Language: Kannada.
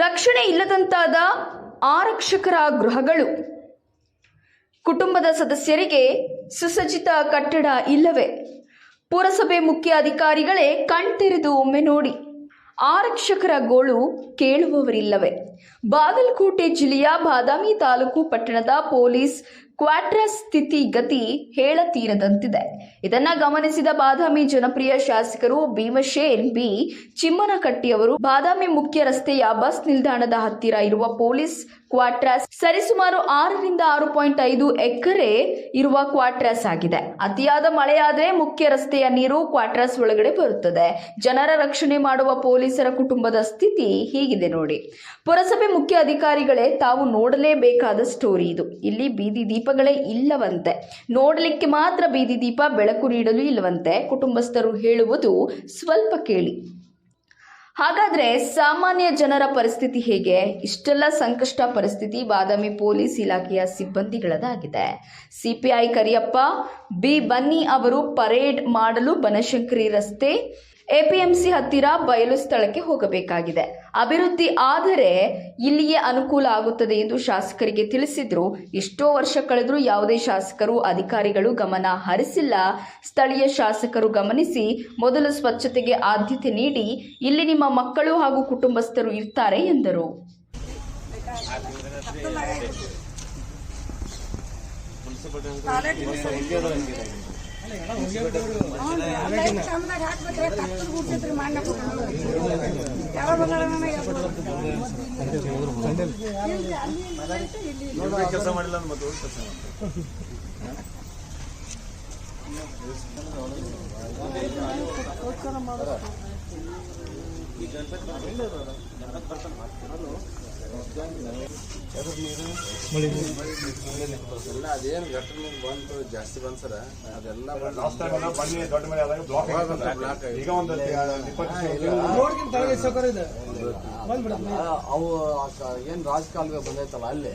ರಕ್ಷಣೆ ಇಲ್ಲದಂತಾದ ಆರಕ್ಷಕರ ಗೃಹಗಳು. ಕುಟುಂಬದ ಸದಸ್ಯರಿಗೆ ಸುಸಜ್ಜಿತ ಕಟ್ಟಡ ಇಲ್ಲವೇ? ಪುರಸಭೆ ಮುಖ್ಯ ಅಧಿಕಾರಿಗಳೇ ಕಣ್ತೆರೆದು ಒಮ್ಮೆ ನೋಡಿ. ಆರಕ್ಷಕರ ಗೋಳು ಕೇಳುವವರಿಲ್ಲವೇ? ಬಾಗಲಕೋಟೆ ಜಿಲ್ಲೆಯ ಬಾದಾಮಿ ತಾಲೂಕು ಪಟ್ಟಣದ ಪೊಲೀಸ್ ಕ್ವಾರ್ಟರ್ಸ್ ಸ್ಥಿತಿಗತಿ ಹೇಳತೀರದಂತಿದೆ. ಇದನ್ನ ಗಮನಿಸಿದ ಬಾದಾಮಿ ಜನಪ್ರಿಯ ಶಾಸಕರು ಭೀಮಶೇನ್ ಬಿ ಚಿಮ್ಮನಕಟ್ಟಿಯವರು ಬಾದಾಮಿ ಮುಖ್ಯ ರಸ್ತೆಯ ಬಸ್ ನಿಲ್ದಾಣದ ಹತ್ತಿರ ಇರುವ ಪೊಲೀಸ್ ಕ್ವಾರ್ಟರ್ಸ್ ಸರಿಸುಮಾರು 6ರಿಂದ 6.5 ಎಕರೆ ಇರುವ ಕ್ವಾರ್ಟರ್ಸ್ ಆಗಿದೆ. ಅತಿಯಾದ ಮಳೆಯಾದರೆ ಮುಖ್ಯ ರಸ್ತೆಯ ನೀರು ಕ್ವಾರ್ಟರ್ಸ್ ಒಳಗಡೆ ಬರುತ್ತದೆ. ಜನರ ರಕ್ಷಣೆ ಮಾಡುವ ಪೊಲೀಸರ ಕುಟುಂಬದ ಸ್ಥಿತಿ ಹೀಗಿದೆ ನೋಡಿ. ಪುರಸಭೆ ಮುಖ್ಯ ಅಧಿಕಾರಿಗಳೇ ತಾವು ನೋಡಲೇಬೇಕಾದ ಸ್ಟೋರಿ ಇದು. ಇಲ್ಲಿ ಬೀದಿ ದೀಪಗಳೇ ಇಲ್ಲವಂತೆ. ನೋಡಲಿಕ್ಕೆ ಮಾತ್ರ ಬೀದಿ ದೀಪ, ಬೆಳಕು ನೀಡಲು ಇಲ್ಲವಂತೆ. ಕುಟುಂಬಸ್ಥರು ಹೇಳುವುದು ಸ್ವಲ್ಪ ಕೇಳಿ. ಹಾಗಾದ್ರೆ ಸಾಮಾನ್ಯ ಜನರ ಪರಿಸ್ಥಿತಿ ಹೇಗೆ? ಇಷ್ಟೆಲ್ಲ ಸಂಕಷ್ಟ ಪರಿಸ್ಥಿತಿ ಬಾದಾಮಿ ಪೊಲೀಸ್ ಇಲಾಖೆಯ ಸಿಬ್ಬಂದಿಗಳದಾಗಿದೆ. ಸಿಪಿಐ ಕರಿಯಪ್ಪ ಬಿ ಬನ್ನಿ ಅವರು ಪರೇಡ್ ಮಾಡಲು ಬನಶಂಕರಿ ರಸ್ತೆ ಎಪಿಎಂಸಿ ಹತ್ತಿರ ಬಯಲು ಸ್ಥಳಕ್ಕೆ ಹೋಗಬೇಕಾಗಿದೆ. ಅಭಿವೃದ್ಧಿ ಆದರೆ ಇಲ್ಲಿಯೇ ಅನುಕೂಲ ಆಗುತ್ತದೆ ಎಂದು ಶಾಸಕರಿಗೆ ತಿಳಿಸಿದ್ರು. ಎಷ್ಟೋ ವರ್ಷ ಕಳೆದರೂ ಯಾವುದೇ ಶಾಸಕರು ಅಧಿಕಾರಿಗಳು ಗಮನ ಹರಿಸಿಲ್ಲ. ಸ್ಥಳೀಯ ಶಾಸಕರು ಗಮನಿಸಿ ಮೊದಲು ಸ್ವಚ್ಛತೆಗೆ ಆದ್ಯತೆ ನೀಡಿ, ಇಲ್ಲಿ ನಿಮ್ಮ ಮಕ್ಕಳು ಹಾಗೂ ಕುಟುಂಬಸ್ಥರು ಇರ್ತಾರೆ ಎಂದರು. ಕೆಲಸ ಮಾಡಿಲ್ಲ ಅದೇನು ಘಟನೆ ಬಂತು ಜಾಸ್ತಿ ಬಂದ್ ಸರ, ಅದೆಲ್ಲ ಅವು ಏನ್ ರಾಜಕಾಲುವೆ ಬಂದೈತಲ್ಲ ಅಲ್ಲಿ